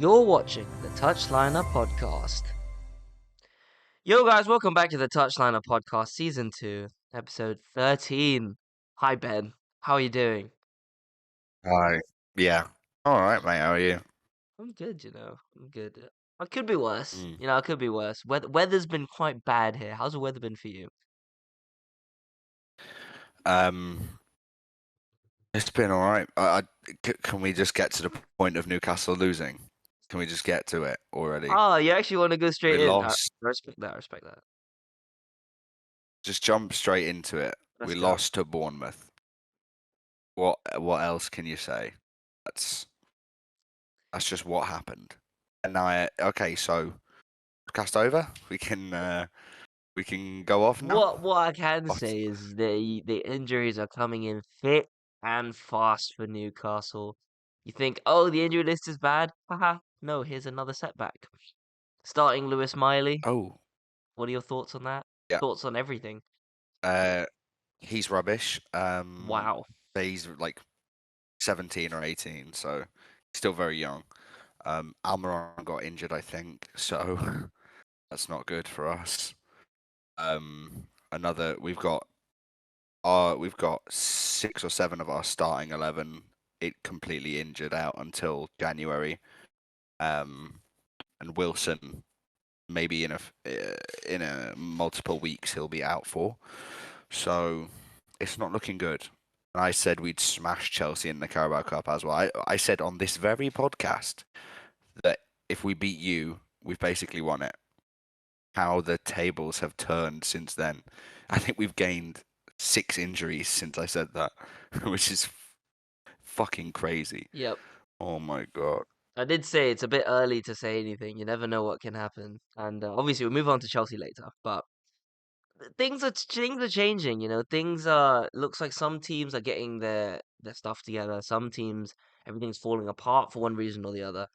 You're watching the Touchliner Podcast. Yo, guys, welcome back to the Touchliner Podcast, Season 2, Episode 13. Hi, Ben. How are you doing? Hi. Yeah. All right, mate. How are you? I'm good, I'm good. I could be worse. Mm. I could be worse. Weather's been quite bad here. How's the weather been for you? Um, it's been all right. Can we just get to the point of Newcastle losing? Can we just get to it already? Oh, you actually want to go We straight in? I lost. respect that. I respect that. Just jump straight into it. Let's We go. lost to Bournemouth. What else can you say? That's just what happened. And now, okay, so cast over. We can go off now. What I can What? say is the injuries are coming in thick and fast for Newcastle. You think, oh, the injury list is bad? Haha. No, here's another setback. Starting Lewis Miley. Oh, What are your thoughts on that? yeah. Thoughts on everything? He's rubbish. Wow. He's like 17 or 18, so still very young. Almiron got injured, I think, so that's not good for us. Another we've got 6 or 7 of our starting 11 it completely injured out until January. And Wilson maybe in a multiple weeks he'll be out for. So it's not looking good. And I said we'd smash Chelsea in the Carabao Cup as well. I said on this very podcast that if we beat you, we've basically won it. How the tables have turned since then. I think we've gained 6 injuries since I said that, which is fucking crazy. Yep. Oh my god. I did say it's a bit early to say anything. You never know what can happen. And obviously, we'll move on to Chelsea later. But things are changing. Things are looks like some teams are getting their stuff together. Some teams everything's falling apart for one reason or the other.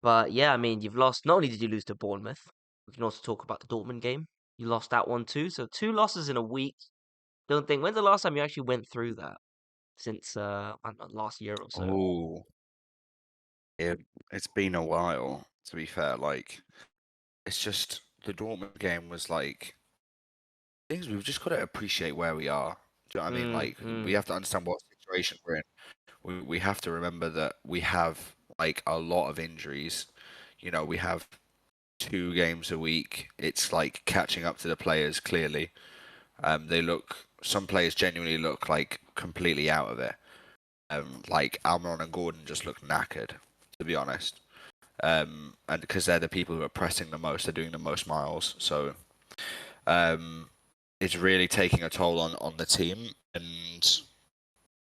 But yeah, I mean, you've lost. Not only did you lose to Bournemouth, we can also talk about the Dortmund game. You lost that one too. So 2 losses in a week. Don't think. When's the last time you actually went through that? Since I don't know, last year or so. Oh, it's been a while, to be fair. Like, it's just the Dortmund game was like things we've just got to appreciate where we are. Do you know what I mean? Like, we have to understand what situation we're in. We have to remember that we have like a lot of injuries. We have 2 games a week. It's like catching up to the players clearly. Some players genuinely look like completely out of it. Like Almiron and Gordon just look knackered, to be honest. And because they're the people who are pressing the most, they're doing the most miles. So it's really taking a toll on the team. And,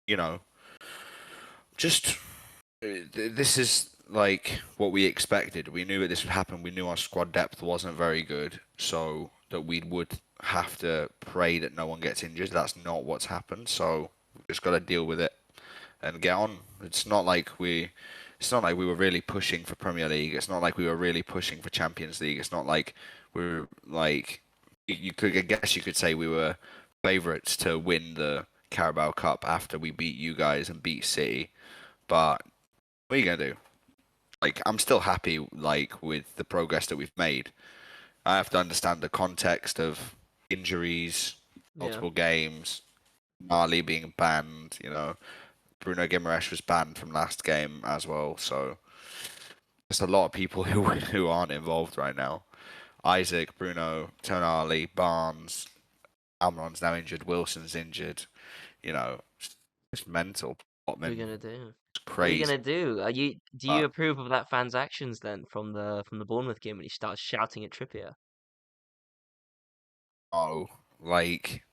you know, just this is like what we expected. We knew that this would happen. We knew our squad depth wasn't very good, so that we would have to pray that no one gets injured. That's not what's happened. So we just got to deal with it and get on. It's not like we were really pushing for Premier League. It's not like we were really pushing for Champions League. It's not like we were like I guess you could say we were favourites to win the Carabao Cup after we beat you guys and beat City. But what are you gonna do? Like, I'm still happy like with the progress that we've made. I have to understand the context of injuries, Yeah. multiple games, Marley being banned. Bruno Guimaraes was banned from last game as well. So there's a lot of people who aren't involved right now. Isaac, Bruno, Tonali, Barnes, Almiron's now injured. Wilson's injured. It's mental. What are you Tottenham, gonna do? it's What are you crazy. gonna do? Do you But approve of that fan's actions then from the Bournemouth game when he starts shouting at Trippier? oh, like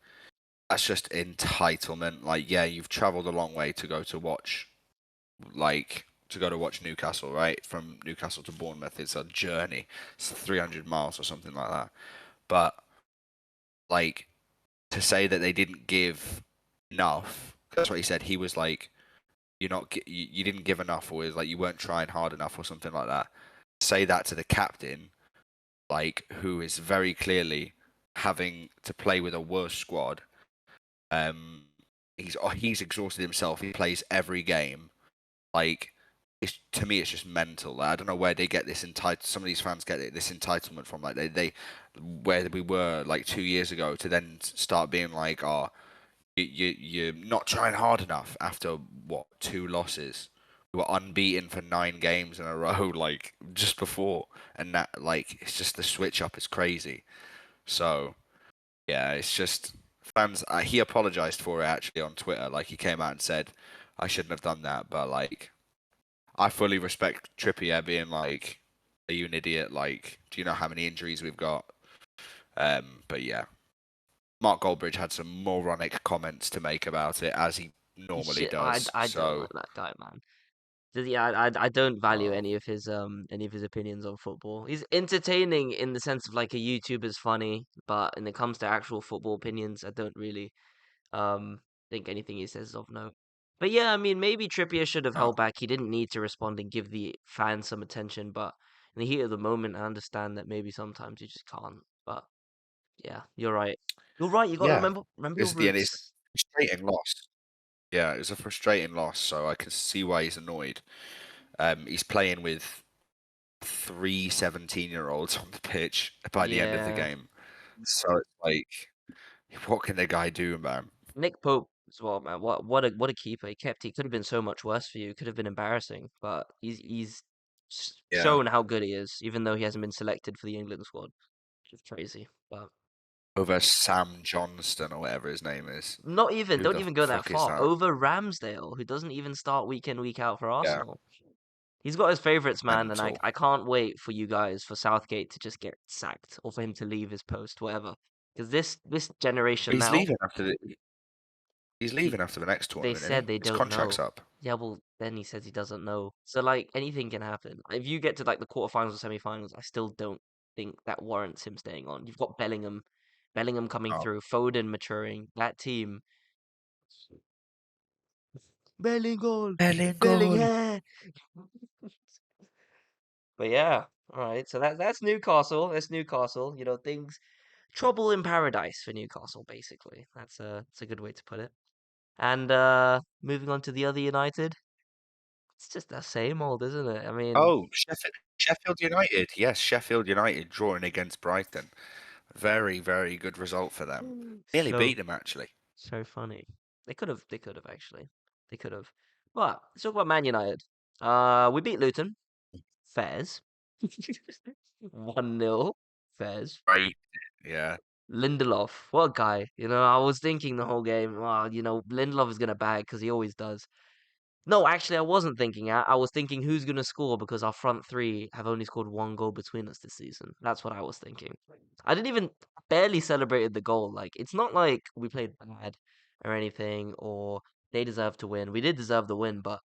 that's just entitlement. Like, yeah, you've travelled a long way to go to watch, Newcastle, right? From Newcastle to Bournemouth, it's a journey. It's 300 miles or something like that. But like to say that they didn't give enough, that's what he said. He was like, you didn't give enough, or is like you weren't trying hard enough, or something like that. Say that to the captain, like who is very clearly having to play with a worse squad. He's exhausted himself. He plays every game. Like to me, it's just mental. Like, I don't know where they get this Some of these fans get this entitlement from. Like they where we were like 2 years ago to then start being like, oh, you're not trying hard enough after what 2 losses. We were unbeaten for 9 games in a row, like just before, and that like it's just the switch up is crazy. So yeah, it's just fans. He apologized for it actually on Twitter. Like he came out and said, I shouldn't have done that, but like I fully respect Trippier being like, "Are you an idiot? Like, do you know how many injuries we've got?" But yeah, Mark Goldbridge had some moronic comments to make about it, as he normally Shit, I does. I don't So, like that guy, man. Yeah, I don't value uh, any of his opinions on football. He's entertaining in the sense of like a YouTuber's funny, but when it comes to actual football opinions, I don't really think anything he says is of note. But yeah, I mean, maybe Trippier should have no. held back. He didn't need to respond and give the fans some attention, but in the heat of the moment, I understand that maybe sometimes you just can't. But yeah, you're right. You're right. You got to Yeah, remember your it's the end. It's a roots. frustrating loss. Yeah, it's a frustrating loss. So I can see why he's annoyed. He's playing with 3 17-year-olds on the pitch by the end of the Yeah. game. So it's like, what can the guy do, man? Nick Pope as well, man. What a keeper. He could have been so much worse for you. Could have been embarrassing, but he's Yeah. shown how good he is, even though he hasn't been selected for the England squad. Which is crazy. But Over Sam Johnston or whatever his name is. not even Who don't the even go that fuck is far. that? Over Ramsdale, who doesn't even start week in, week out for Yeah, Arsenal. He's got his favourites, man, and mental. I can't wait for you guys for Southgate to just get sacked or for him to leave his post, whatever. Because this generation He's now, leaving after the he's he leaving after the next they tournament, isn't said he? they His don't contract's know. up. Yeah, well, then he says he doesn't know. So like anything can happen. If you get to like the quarterfinals or semi-finals, I still don't think that warrants him staying on. You've got Bellingham coming Oh, through, Foden maturing. That team, Bellingham, Bellingham. Bellingham. But yeah, all right. So that's Newcastle. That's Newcastle. You know, things trouble in paradise for Newcastle, basically. That's a good way to put it. And moving on to the other United, it's just the same old, isn't it? I mean, Oh, Sheffield United. Yes, Sheffield United drawing against Brighton. Very, very good result for them. Nearly so beat them actually. so funny. They could have actually. They could have. But let's talk about Man United. We beat Luton. Fairs. 1-0. Fairs. Right. Yeah. Lindelof, what a guy. You know, I was thinking the whole game, Lindelof is going to bag because he always does. No, actually, I wasn't thinking. I was thinking who's going to score because our front three have only scored one goal between us this season. That's what I was thinking. I didn't even barely celebrated the goal. Like, it's not like we played bad or anything or they deserved to win. We did deserve the win, but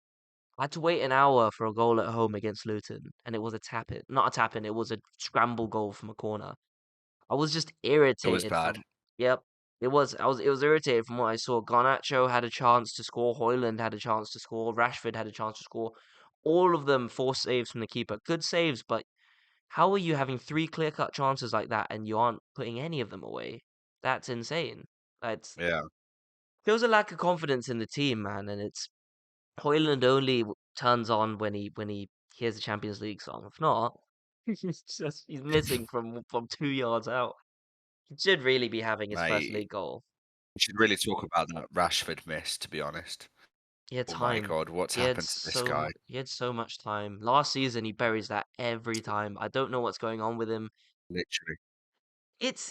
I had to wait an hour for a goal at home against Luton, and it was a tap in. Not a tap in, it was a scramble goal from a corner. I was just It was irritated bad. from. Yep, it was irritated from what I saw. Garnacho had a chance to score. Hoyland had a chance to score. Rashford had a chance to score. All of them forced saves from the keeper. Good saves, but how are you having three clear-cut chances like that and you aren't putting any of them away? That's insane. That's Yeah. There was a lack of confidence in the team, man, and it's Hoyland only turns on when he hears the Champions League song. If not, he's missing from 2 yards out. He should really be having his first Mate, league goal. we should really talk about that Rashford miss, to be honest. He had Oh my time. god, what's happened to this guy? He had so much time. Last season he buries that every time. I don't know what's going on with him. Literally.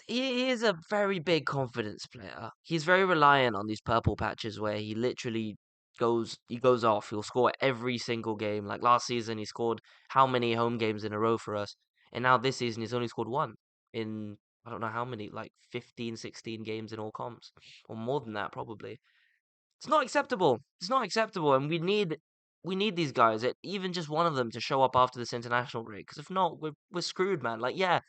He is a very big confidence player. He's very reliant on these purple patches where he literally he goes off. He'll score every single game. Like last season he scored how many home games in a row for us. And now this season he's only scored one in I don't know how many, like 15, 16 games in all comps. Or more than that probably. It's not acceptable. It's not acceptable, and we need these guys, even just one of them, to show up after this international break. Because if not, we're screwed, man. Like, yeah,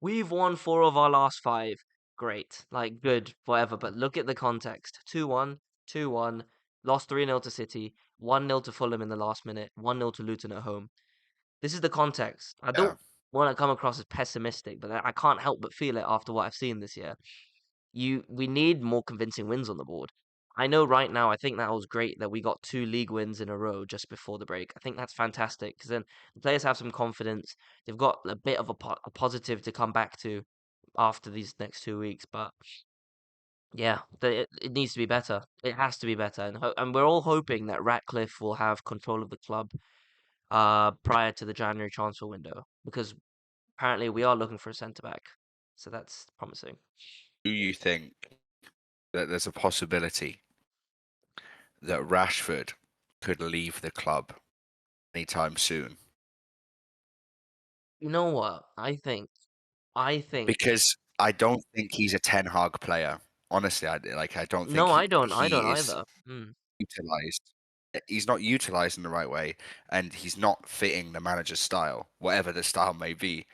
we've won four of our last five. Great, like good, whatever. But look at the context: 2-1, 2-1, lost 3-0 to City, 1-0 to Fulham in the last minute, 1-0 to Luton at home. This is the context. I Yeah. don't want to come across as pessimistic, but I can't help but feel it after what I've seen this year. We need more convincing wins on the board. I know right now, I think that was great that we got 2 league wins in a row just before the break. I think that's fantastic because then the players have some confidence. They've got a bit of a positive to come back to after these next 2 weeks. But yeah, it needs to be better. It has to be better, and we're all hoping that Ratcliffe will have control of the club prior to the January transfer window because apparently we are looking for a centre back, so that's promising. Do you think that there's a possibility that Rashford could leave the club anytime soon? You know what? I think Because I don't think he's a Ten Hag player. Honestly, I don't think no, I don't. I don't he is either. Mm. utilized. He's not utilized in the right way, and he's not fitting the manager's style, whatever the style may be.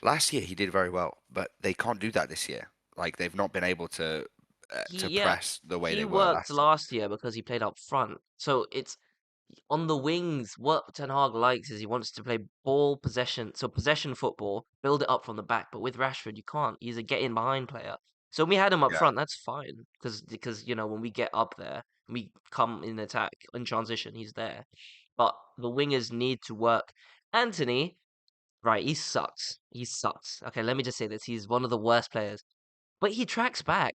Last year he did very well, but they can't do that this year. Like they've not been able to Yeah, press the way he they were worked last time. last year because he played up front. So it's on the wings. What Ten Hag likes is he wants to play ball possession, so possession football, build it up from the back. But with Rashford, you can't. He's a get in behind player. So when we had him up Yeah. front, that's fine because when we get up there, we come in attack in transition. He's there, but the wingers need to work. Anthony, right? He sucks. He sucks. Okay, let me just say this: he's one of the worst players. But he tracks back.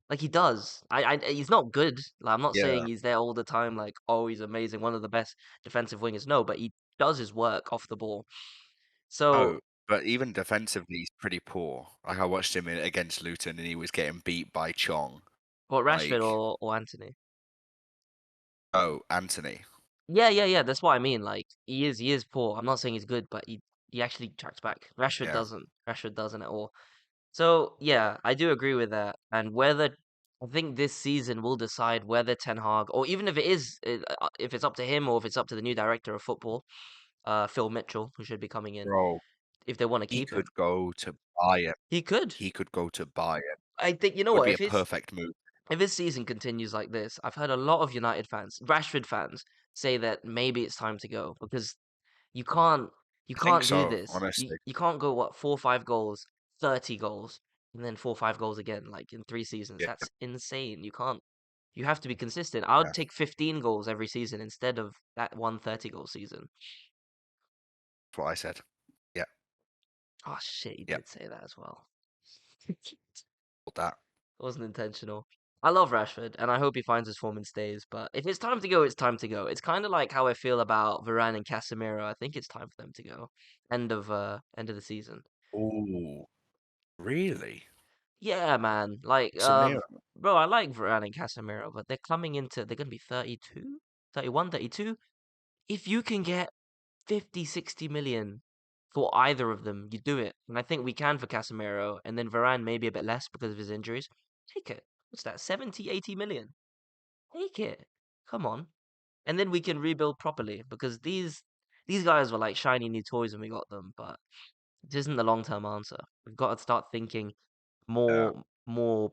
Like he does. He's not good. Like, I'm not Yeah. saying he's there all the time. Like, oh, he's amazing, one of the best defensive wingers. No, but he does his work off the ball. Oh, So, but even defensively, he's pretty poor. Like I watched him against Luton, and he was getting beat by Chong. what Rashford Like, or Anthony? oh, Anthony. Yeah, yeah, yeah. That's what I mean. Like, he is poor. I'm not saying he's good, but he actually tracks back. Rashford Yeah. doesn't. Rashford doesn't at all. So yeah, I do agree with that. And whether I think this season will decide whether Ten Hag, or even if it is, if it's up to him or if it's up to the new director of football, Phil Mitchell, who should be coming in, Bro, if they want to he keep could him. go to Bayern. He could. He could go to Bayern. I think you know Would what be if a his perfect move. if his season continues like this, I've heard a lot of United fans, Rashford fans, say that maybe it's time to go because you can't you I think can't do so, this. You honestly. you can't go what 4 or 5 goals, 30 goals, and then 4 or 5 goals again, like in 3 seasons. Yeah, That's insane. You can't. You have to be consistent. I yeah, would take 15 goals every season instead of that 1 30 goal season. that's what I said. Yeah, Oh shit, he yeah, did say that as well. that. Wasn't intentional. I love Rashford, and I hope he finds his form and stays. But if it's time to go, it's time to go. It's kind of like how I feel about Varane and Casemiro. I think it's time for them to go. End of the season. Oh, really? Yeah, man. Like, Samir? bro, I like Varane and Casemiro, but they're gonna be 32, 31, 32. If you can get 50, 60 million for either of them, you do it. And I think we can for Casemiro, and then Varane maybe a bit less because of his injuries. Take it. What's that? 70, 80 million. Take it. Come on. And then we can rebuild properly because these guys were like shiny new toys when we got them, but it isn't the long-term answer. We've got to start thinking Yeah, more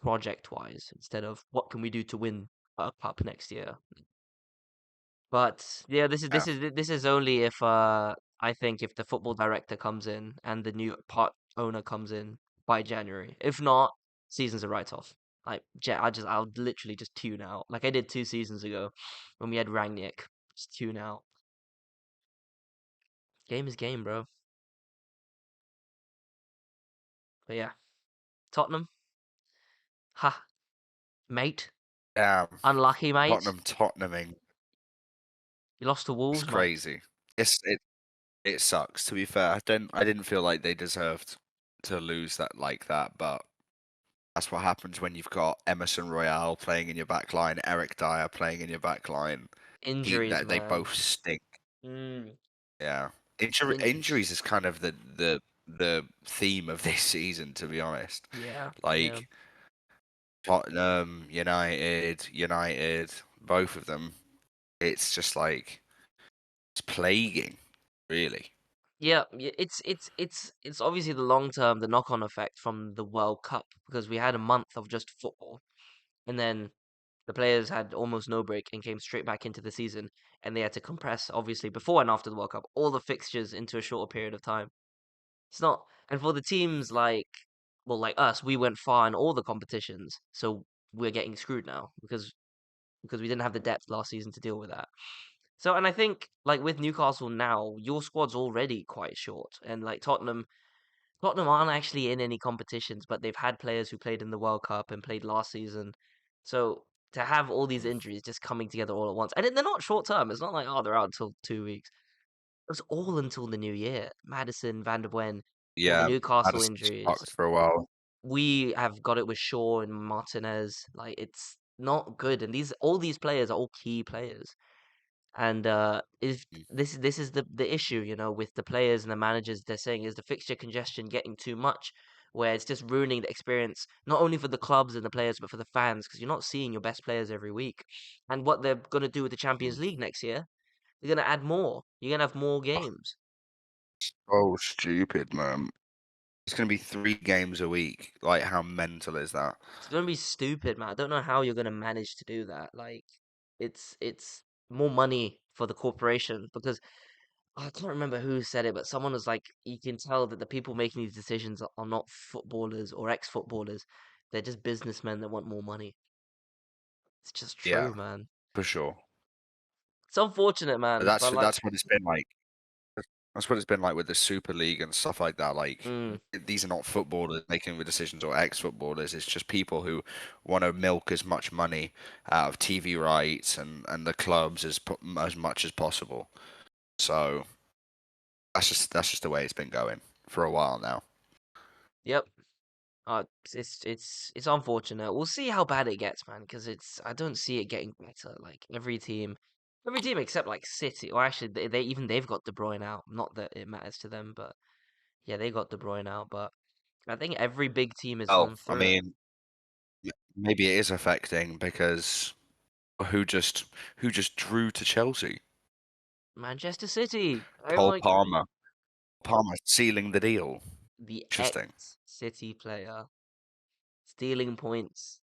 project-wise instead of what can we do to win a cup next year. But yeah, this is yeah. this is this is only if I think if the football director comes in and the new part owner comes in by January. If not, season's a write-off. Like I'll literally just tune out. Like I did 2 seasons ago when we had Rangnick. Just tune out. Game is game, bro. But yeah, Tottenham. Ha, mate. Damn. Unlucky, mate. Tottenhaming You lost to is Wolves, mate. crazy. It sucks. To be fair, I didn't feel like they deserved to lose that like that, but that's what happens when you've got Emerson Royale playing in your back line, Eric Dyer playing in your back line. Injuries, They man. both stink. Mm, Yeah. injuries. Injuries is kind of the theme of this season, to be honest. Yeah, yeah. Like Tottenham, United, both of them. It's just like it's plaguing, really. Yeah, it's obviously the long term, the knock on effect from the World Cup because we had a month of just football, and then the players had almost no break and came straight back into the season, and they had to compress obviously before and after the World Cup all the fixtures into a shorter period of time. It's not, and for the teams like, well, like us, we went far in all the competitions, so we're getting screwed now because we didn't have the depth last season to deal with that. So, and I think like with Newcastle now, your squad's already quite short, and like Tottenham aren't actually in any competitions, but they've had players who played in the World Cup and played last season. So to have all these injuries just coming together all at once, and they're not short term. It's not like oh they're out until 2 weeks. It was all until the new year. Madison, Van der Ven, all the Yeah, Newcastle Madison's injuries. fucked for a while. We have got it with Shaw and Martinez. Like it's not good, and all these players are all key players. And if Mm. this is the issue, with the players and the managers, they're saying is the fixture congestion getting too much, where it's just ruining the experience not only for the clubs and the players but for the fans because you're not seeing your best players every week. And what they're gonna do with the Mm. Champions League next year, they're gonna add more. You're gonna have more Oh, games. so stupid, man. It's gonna be 3 games a week. Like, how mental is that? It's gonna be stupid, man. I don't know how you're gonna manage to do that. Like, it's more money for the corporation because I can't remember who said it, but someone was like, you can tell that the people making these decisions are not footballers or ex-footballers. They're just businessmen that want more money. It's just Yeah, true, man. for sure. It's unfortunate, But man, that's but like, that's what it's been like. That's what it's been like with the Super League and stuff like that. Like, mm, these are not footballers making the decisions or ex-footballers. It's just people who want to milk as much money out of TV rights and the clubs as much as possible. So that's just the way it's been going for a while now. yep. It's unfortunate. We'll see how bad it gets, man, because I don't see it getting better. Like every team except like City, or actually they've got De Bruyne out. Not that it matters to them, but yeah, they got De Bruyne out. But I think every big team has Oh, gone I through it. mean, maybe it is affecting because who just who just drew to Chelsea? Manchester City. Oh Cole my, Palmer. Palmer sealing the deal. the Interesting. ex-City player stealing points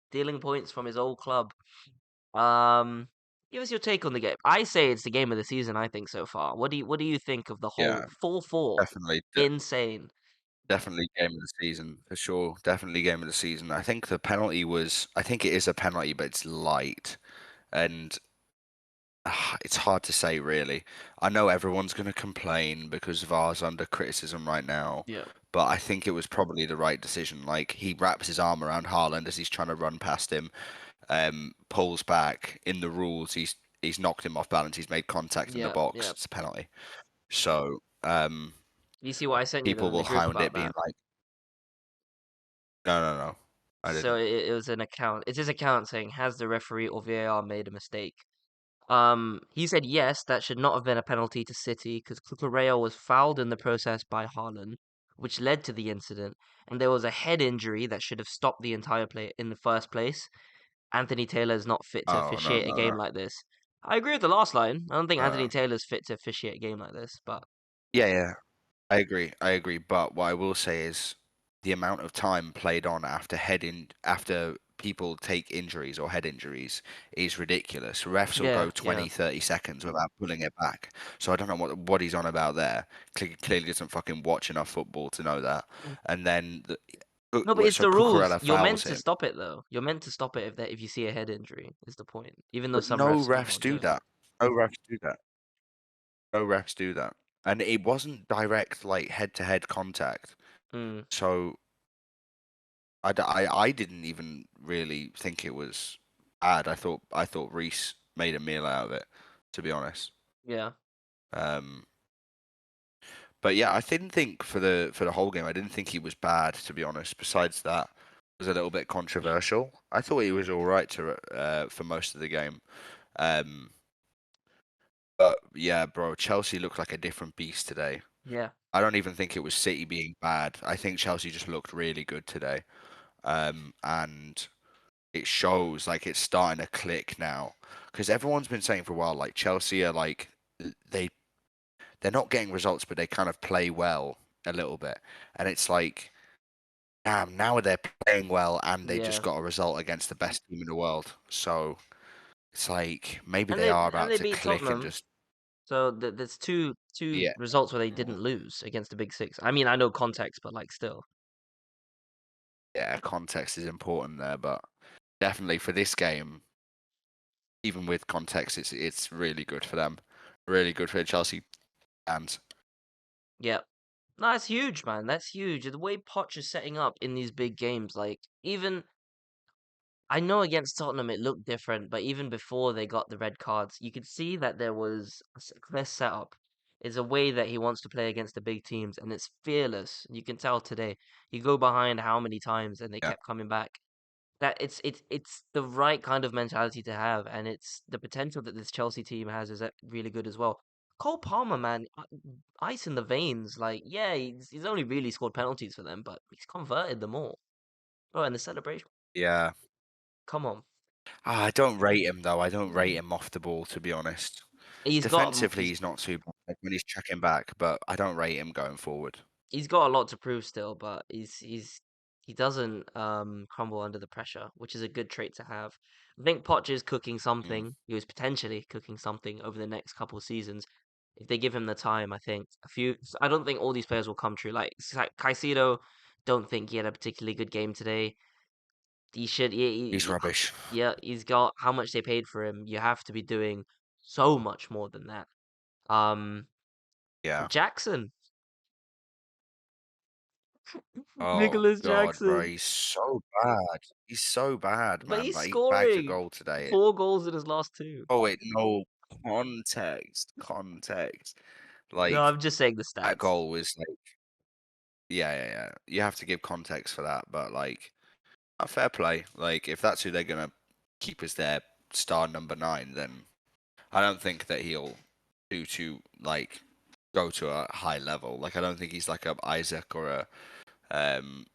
from his old club. Um, Give us your take on the game. I say it's the game of the season. I think so far. What do you think of the Yeah, whole 4-4? definitely. Insane. Definitely game of the season for sure. Definitely game of the season. I think the penalty was. I think it is a penalty, but it's light, and it's hard to say really. I know everyone's going to complain because VAR's under criticism right now, Yeah. but I think it was probably the right decision. Like, he wraps his arm around Haaland as he's trying to run past him, pulls back. In the rules, he's knocked him off balance. He's made contact in the Yeah. box. Yeah. It's a penalty. So You see what I sent you people though in the will group hound about it, being that. like, no, no, no, I So didn't. it was an account. It's his account saying, "Has the referee or VAR made a mistake?" He said yes, that should not have been a penalty to City because Cucurella was fouled in the process by Haaland, which led to the incident, and there was a head injury that should have stopped the entire play in the first place. Anthony Taylor is not fit to Oh, no, officiate a no, no. game like this. I agree with the last line. I don't think Anthony Uh, Taylor's fit to officiate a game like this, but yeah, yeah, I agree. I agree. But what I will say is the amount of time played on after people take injuries or head injuries is ridiculous. Refs will yeah, go yeah. 20, 30 seconds without pulling it back. So I don't know what he's on about there. Clearly doesn't fucking watch enough football to know that. Mm. And then No, but it's so the rules. Cucurella You're fouls meant to him. stop it though. You're meant to stop it if you see a head injury. Is the point? Even though But some no refs might refs not do do it. that. No refs do that. No refs do that. And it wasn't direct, like, head-to-head contact. Mm, So I didn't even really think it was bad. I thought Reese made a meal out of it, to be honest. yeah, Um, but yeah, I didn't think for the whole game. I didn't think he was bad, to be honest. Besides that, it was a little bit controversial. I thought he was all right for most of the game. Um, but yeah, bro, Chelsea looked like a different beast today. yeah, I don't even think it was City being bad. I think Chelsea just looked really good today. And it shows like it's starting to click now because everyone's been saying for a while like Chelsea are like they they're not getting results but they kind of play well a little bit, and it's like, damn, now they're playing well and they yeah. just got a result against the best team in the world. So it's like maybe And they they are and about they to beat click and Tottenham. just, So there's two yeah. results where they didn't lose against the Big Six. I mean, I know context, but like still. Yeah, context is important there, but definitely for this game, even with context, it's really good for them. Really good for the Chelsea fans. Yeah. No, that's huge, man. That's huge. The way Poch is setting up in these big games, like even I know against Tottenham it looked different, but even before they got the red cards, you could see that there was a clear setup. Is a way that he wants to play against the big teams, and it's fearless. You can tell today. You go behind how many times, and they Yeah, kept coming back. That it's the right kind of mentality to have, and it's the potential that this Chelsea team has is really good as well. Cole Palmer, man, ice in the veins. Like, yeah, he's only really scored penalties for them, but he's converted them all. Oh, and the celebration. yeah. Come on. I don't rate him though. I don't rate him off the ball, to be honest. He's got Defensively, he's not too bad when he's checking back, but I don't rate him going forward. he's got a lot to prove still, but he doesn't crumble under the pressure, which is a good trait to have. I think Poch is cooking Mm. something. He was potentially cooking something over the next couple of seasons. If they give him the time, I think a few. I don't think all these players will come true. Like Caicedo, don't think he had a particularly good game today. He should. He's rubbish. Yeah, he's got how much they paid for him. You have to be doing so much more than that. Um, Yeah. Jackson, Oh Nicholas God, bro, Jackson. he's so bad. He's so bad, But man. he's Like he bagged a scoring goal today. 4 goals in his last two. Oh wait, no context. No, Like I'm just saying the that stats. goal was like, yeah. You have to give context for that, but like, fair play. Like, if that's who they're gonna keep as their star number 9, then I don't think that he'll do to like go to a high level. Like, I don't think he's like a Isaac or a um,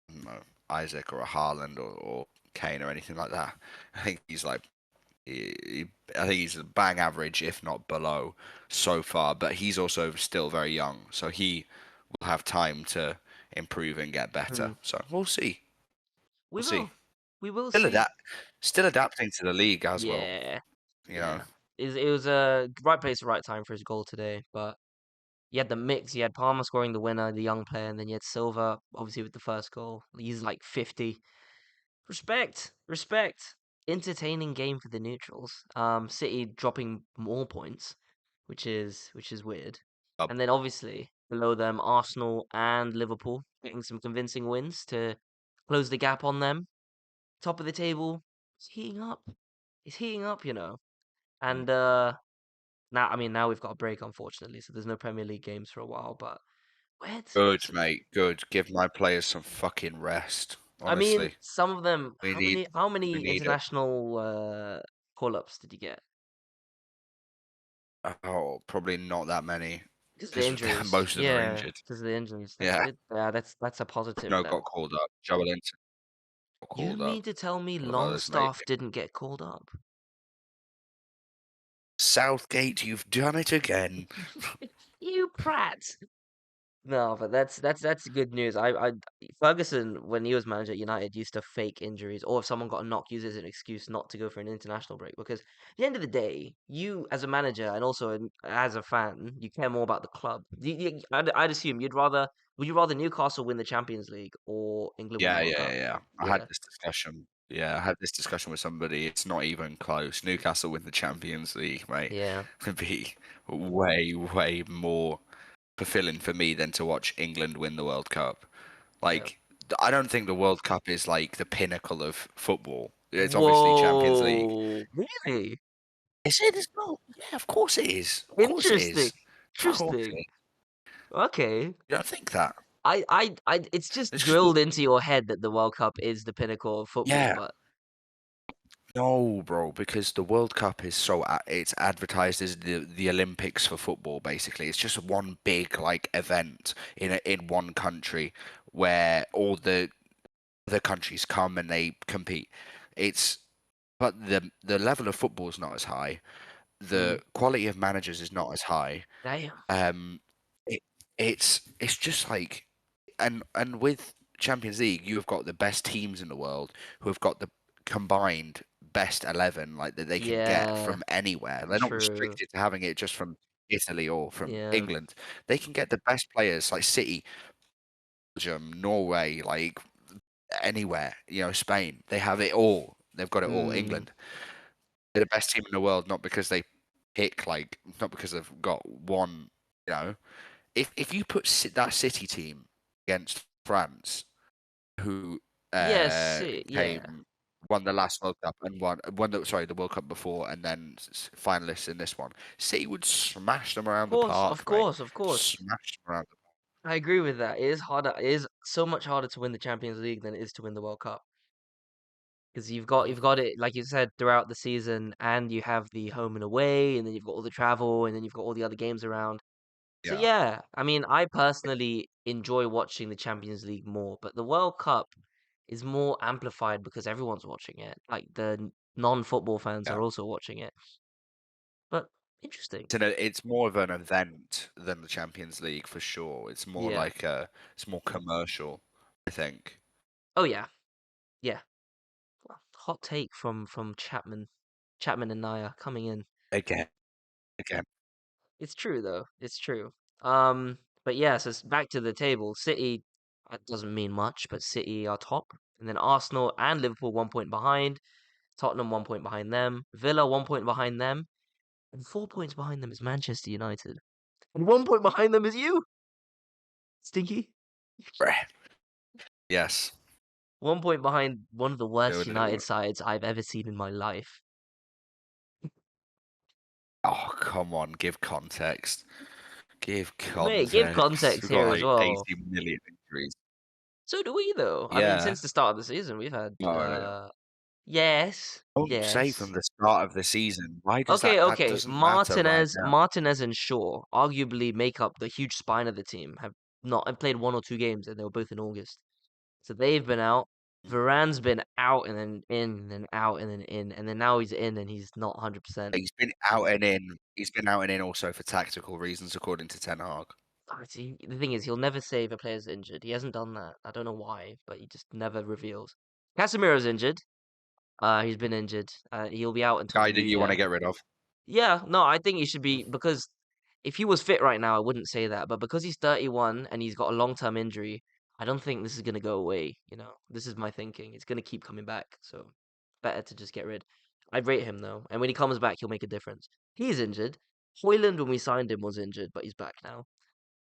no, Isaac or a Haaland or Kane or anything like that. I think he's like I think he's bang average, if not below, so far. But he's also still very young, so he will have time to improve and get better. Hmm. So we'll see. We We'll see. will. We will Still see. adapt, still adapting to the league as well. Yeah. You know. Yeah. It was a right place, right time for his goal today. But you had the mix. You had Palmer scoring the winner, the young player, and then you had Silva, obviously, with the first goal. He's like 50. Respect. Respect. Entertaining game for the neutrals. City dropping more points, which is weird. Uh, And then obviously below them, Arsenal and Liverpool getting some convincing wins to close the gap on them. Top of the table, it's heating up. It's heating up, you know. And now I mean now we've got a break unfortunately, so there's no Premier League games for a while, but Good, mate. Good. Give my players some fucking rest. I mean Honestly, some of them we how need many how we many need it. international call ups did you get? Oh, probably not that many Because of the because injuries. most of them are Yeah, injured. because of the injuries. That's Yeah, good. Yeah, that's a positive no, then. got called up. Joelinton got You called up. mean to tell me A lot of others, mate. Longstaff didn't get called up? Southgate, you've done it again. You prat! No, but that's good news. Ferguson, when he was manager at United, used to fake injuries, or if someone got a knock, use it as an excuse not to go for an international break. Because at the end of the day, you as a manager and also as a fan, you care more about the club. I'd assume would you rather Newcastle win the Champions League or England win the World Cup? Yeah. I had Yeah, this discussion. Yeah, I had this discussion with somebody. It's not even close. Newcastle win the Champions League, mate. yeah, Would be way more fulfilling for me than to watch England win the World Cup. yeah. Like, I don't think the World Cup is like the pinnacle of football. It's obviously Champions League. Whoa, really? Is it? It's not. Yeah, of course it is. Of course it Interesting, is. Of course it interesting. is. Okay. You don't think that? It's just It's just drilled into your head that the World Cup is the pinnacle of football, yeah. but No, bro, because the World Cup is so it's advertised as the Olympics for football. Basically, it's just one big like event in one country where all the other countries come and they compete. It's but the level of football is not as high. mm, The quality of managers is not as high. damn. Um, it, it's just like and with Champions League, you have got the best teams in the world who have got the combined best 11 like that they can get Yeah, from anywhere. They're not true. restricted to having it just from Italy or from Yeah. England. They can get the best players like City, Belgium, Norway, like anywhere. Spain, they have it all. They've got it all. Mm. England, they're the best team in the world, not because they not because they've got one. You know, if you put that City team against France, who Yes, yeah. came won the last World Cup and the World Cup before, and then finalists in this one, City would smash them around the Of park, mate. course, of course. Smash them around. I agree with that. It is harder. It is so much harder to win the Champions League than it is to win the World Cup because you've got it like you said throughout the season, and you have the home and away, and then you've got all the travel, and then you've got all the other games around. So Yeah. yeah, I mean, I personally enjoy watching the Champions League more, but the World Cup is more amplified because everyone's watching it. Like the non-football fans Yeah. are also watching it. But interesting. It's more of an event than the Champions League for sure. It's more Yeah. like it's more commercial, I think. Oh yeah. Yeah. Well, hot take from Chapman. Chapman and Naya coming in. Again, again. It's true though. It's true. But yeah, so back to the table. City, that doesn't mean much, but City are top. And then Arsenal and Liverpool 1 point behind. Tottenham 1 point behind them. Villa 1 point behind them. And 4 points behind them is Manchester United. And 1 point behind them is you, Stinky. Yes. 1 point behind one of the worst Building it United work. sides I've ever seen in my life. Oh, come on, give context. Give Mate, give context. context We've got here as like well. 80 million injuries. So do we, though. I mean, Yeah. since the start of the season, we've had, No, yes, don't say from yes. the start of the season. Why does Okay, that okay. doesn't matter right now? Martinez and Shaw arguably make up the huge spine of the team. Have played 1 or 2 games, and they were both in August. So they've been out. Mhm. Varane's been out and then in, and then out and then in, and then now he's in and he's not 100%. He's been out and in. He's been out and in also for tactical reasons, according to Ten Hag. See, the thing is, he'll never say if a player's injured. He hasn't done that. I don't know why, but he just never reveals. Casemiro's injured. He's been injured. He'll be out until the Guy that new you want to year. get rid of. Yeah, no, I think he should be because if he was fit right now, I wouldn't say that. But because he's 31 and he's got a long-term injury, I don't think this is gonna go away. This is my thinking. It's gonna keep coming back. So better to just get rid. I'd rate him though, and when he comes back, he'll make a difference. He's injured. Hoyland, when we signed him, was injured, but he's back now.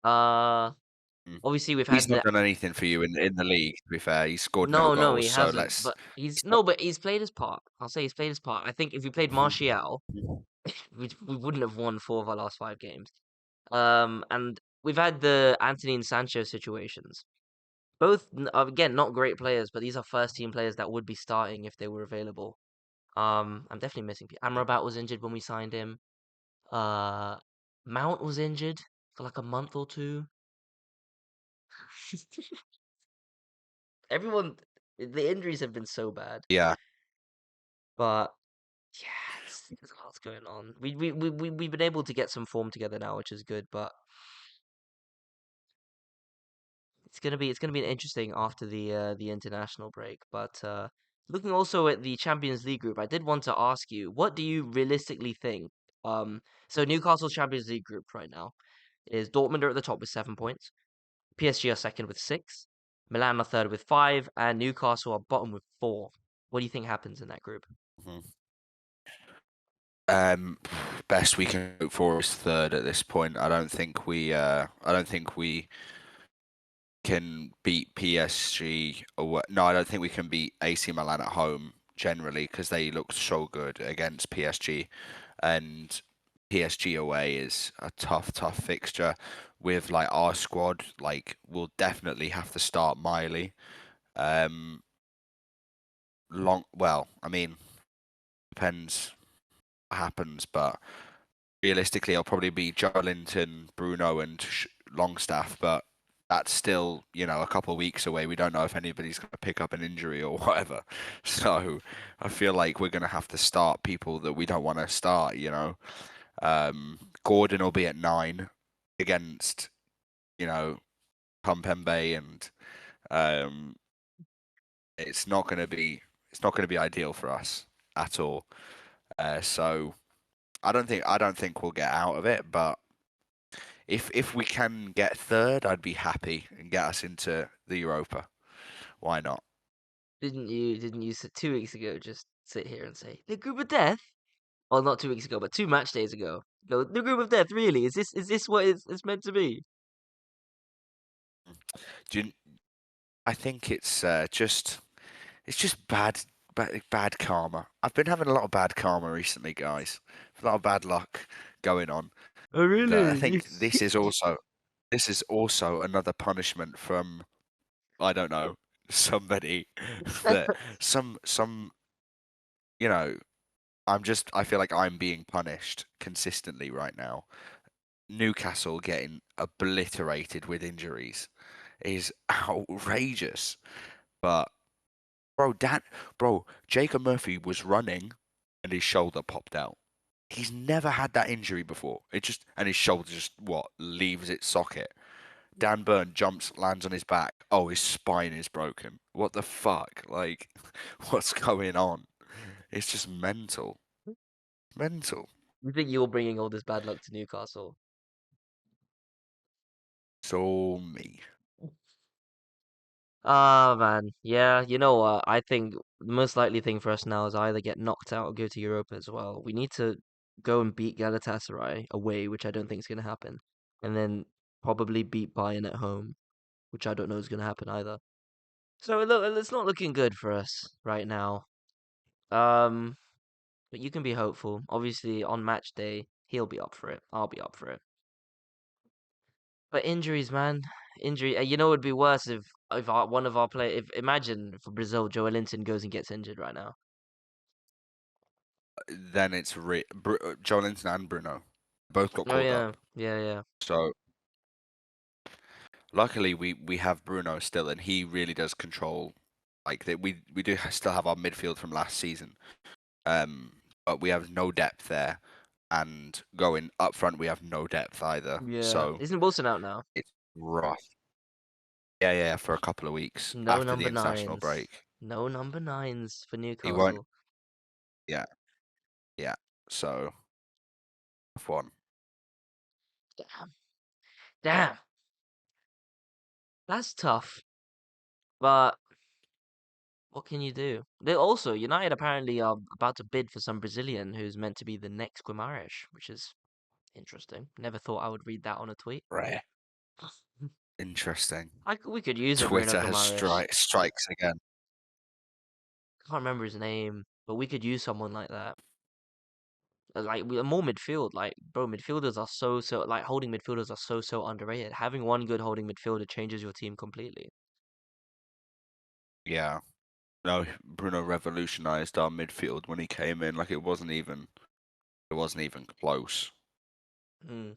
Uh, Mm. obviously we've He's had not the done anything for you in the league. To be fair, he scored no no, no, goals, he so hasn't. let's. But he's It's not. no, but he's played his part. I'll say he's played his part. I think if we played Martial, we wouldn't have won 4 of our last 5 games. And we've had the Anthony and Sancho situations. Both, again, not great players, but these are first team players that would be starting if they were available. I'm definitely missing. Amrabat was injured when we signed him. Uh, Mount was injured for like a month or two. Everyone, the injuries have been so bad, Yeah. but yeah, there's a lot's going on. We've been able to get some form together now, which is good, but it's gonna be an interesting after the international break. But looking also at the Champions League group, I did want to ask you, what do you realistically think? So Newcastle's Champions League group right now is Dortmund are at the top with 7 points, PSG are second with 6, Milan are third with 5, and Newcastle are bottom with 4. What do you think happens in that group? Mhm. Um, Best we can hope for is third at this point. I don't think we. I don't think we can beat PSG. No, I don't think we can beat AC Milan at home generally because they look so good against PSG, and PSG away is a tough fixture. With like our squad, like we'll definitely have to start Miley. Um, Well, I mean, depends what happens, but realistically, it'll probably be Joelinton, Bruno, and Longstaff. But that's still, a couple of weeks away. We don't know if anybody's going to pick up an injury or whatever. So I feel like we're going to have to start people that we don't want to start. Gordon will be at 9 against, Pumpembe, and um, it's not going to be ideal for us at all. So I don't think we'll get out of it, but if we can get third, I'd be happy and get us into the Europa. Why not? Didn't you 2 weeks ago just sit here and say the group of death? Well, not 2 weeks ago, but two match days ago. Go the group of death. Really? Is this what it's meant to be? Do you, I think it's just bad karma. I've been having a lot of bad karma recently, guys. A lot of bad luck going on, Oh and I really? think this is also another punishment from I don't know somebody that some you know I feel like I'm being punished consistently right now. Newcastle getting obliterated with injuries is outrageous. But bro, Jacob Murphy was running and his shoulder popped out. He's never had that injury before. And his shoulder just leaves its socket. Dan Burn jumps, lands on his back. Oh, his spine is broken. What the fuck? Like, what's going on? It's just mental. Mental. You think you're bringing all this bad luck to Newcastle? So me. Ah, man. Yeah, you know what? I think the most likely thing for us now is either get knocked out or go to Europa as well. We need to go and beat Galatasaray away, which I don't think is going to happen, and then probably beat Bayern at home, which I don't know is going to happen either. So look, it's not looking good for us right now. Um, but you can be hopeful. Obviously, on match day, he'll be up for it. I'll be up for it. But injuries, man, injury. You know, it'd be worse if one of our players. If imagine for Brazil, Joe Linton goes and gets injured right now. Then it's Joelinton and Bruno both got Oh called yeah, up. yeah, yeah, So luckily we have Bruno still, and he really does control. Like that, we do still have our midfield from last season. But we have no depth there, and going up front we have no depth either. yeah. So Isn't Wilson out now? it's rough. Yeah, yeah, for a couple of weeks No after the number international nines. break. No number nines for He won't. Newcastle. Yeah, yeah. So tough one. Damn, damn. That's tough. But what can you do? They also United apparently are about to bid for some Brazilian who's meant to be the next Guimaraes, which is interesting. Never thought I would read that on a tweet. Rare. Interesting. We could use a Bruno Twitter has Guimaraes. strikes again. Can't remember his name, but we could use someone like that. Like more midfield, like bro, midfielders are like holding midfielders are so underrated. Having one good holding midfielder changes your team completely. Yeah. No, Bruno revolutionized our midfield when he came in. Like it wasn't even close. Mm,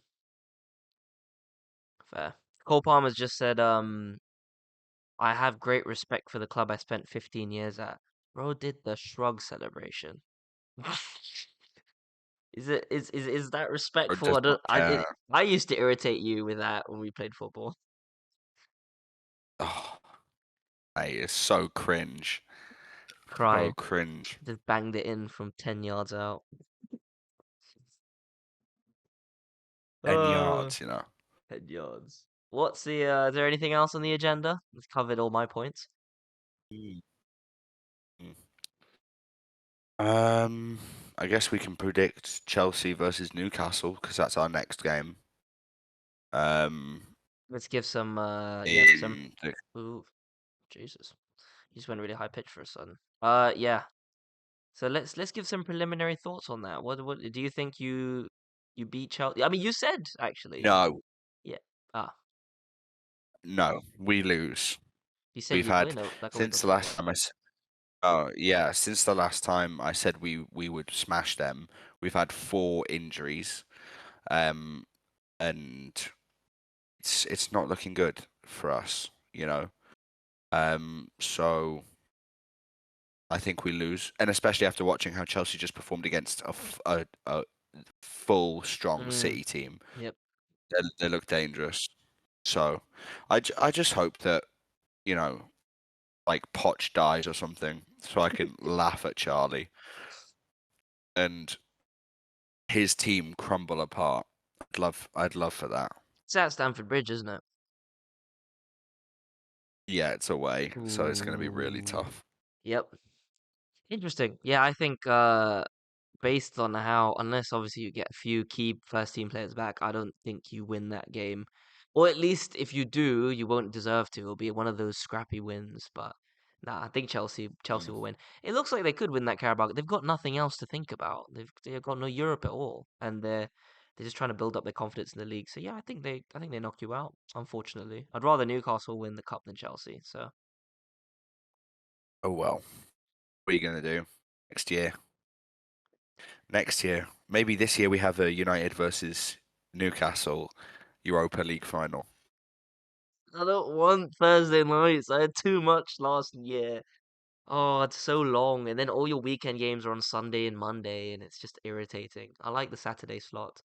fair. Cole Palmer's just said, I have great respect for the club I spent 15 years at. Bro did the shrug celebration. Is that Or respectful? does not care. I used to irritate you with that when we played football. Oh, mate, it's so cringe. So Cried. cringe. Just banged it in from 10 yards out. 10 Uh, yards, you know. 10 yards. Is there anything else on the agenda? We've covered all my points. Mm. Um, I guess we can predict Chelsea versus Newcastle because that's our next game. Um, Let's give some, some, in the, ooh, Jesus. You just went really high pitch for a sudden. Yeah. So let's give some preliminary thoughts on that. What do you think you beat Chelsea? I mean, you said actually. no, Yeah. Ah, no, we lose. you said We've you'd had win like a week since the before. last time oh yeah, since the last time I said we would smash them, we've had 4 injuries. Um, and it's not looking good for us, you know. So I think we lose, and especially after watching how Chelsea just performed against a full strong Mm, City team, yep. they look dangerous. So I just hope that you know, like Poch dies or something, so I can laugh at Charlie and his team crumble apart. I'd love for that. It's at Stamford Bridge, isn't it? Yeah, it's away, so it's going to be really Ooh. tough. Yep. Interesting. Yeah, I think based on how, unless obviously you get a few key first team players back, I don't think you win that game. Or at least if you do, you won't deserve to. It'll be one of those scrappy wins. But nah, I think Chelsea Mm. will win. It looks like they could win that Carabao. They've got nothing else to think about. They've got no Europe at all, and they're just trying to build up their confidence in the league. So yeah, I think they knock you out. Unfortunately, I'd rather Newcastle win the cup than Chelsea. So Oh well. What are you gonna do next year? Next year, maybe this year we have a United versus Newcastle Europa League final. I don't want Thursday nights. I had too much last year. Oh, it's so long, and then all your weekend games are on Sunday and Monday, and it's just irritating. I like the Saturday slot.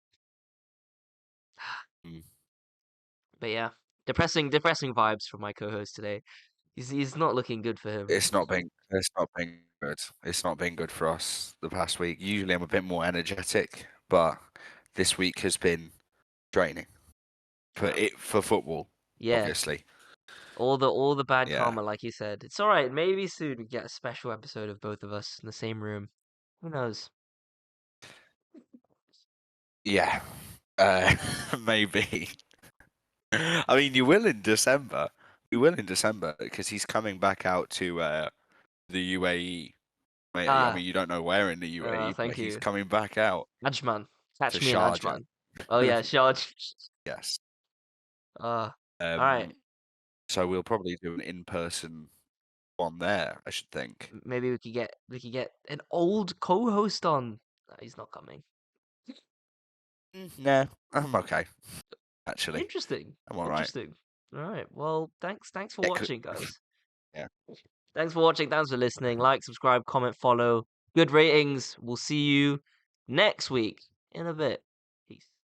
Mm. But yeah, depressing vibes from my co-host today. He's not looking good for him. It's not been good. It's not been good for us the past week. Usually I'm a bit more energetic, but this week has been draining Uh, for football, yeah, obviously. all the bad Yeah. karma, like you said. It's all right. Maybe soon we get a special episode of both of us in the same room. Who knows? Yeah. Uh, maybe. I mean, you will in December. You will in December because he's coming back out to the UAE. I Ah, mean, you don't know where in the UAE, but thank he's you, coming back out Ajman. to Catch me in Sharjah. Ajman. Oh yeah, Sharj. Yes. All right. Um, so we'll probably do an in-person one there, I should think. Maybe we could get an old co-host on. No, he's not coming. No, I'm okay, actually. Interesting. I'm all right. Interesting. All right. Well, thanks for Yeah, watching, guys. yeah. Thanks for watching. Thanks for listening. Like, subscribe, comment, follow. Good ratings. We'll see you next week in a bit. Peace.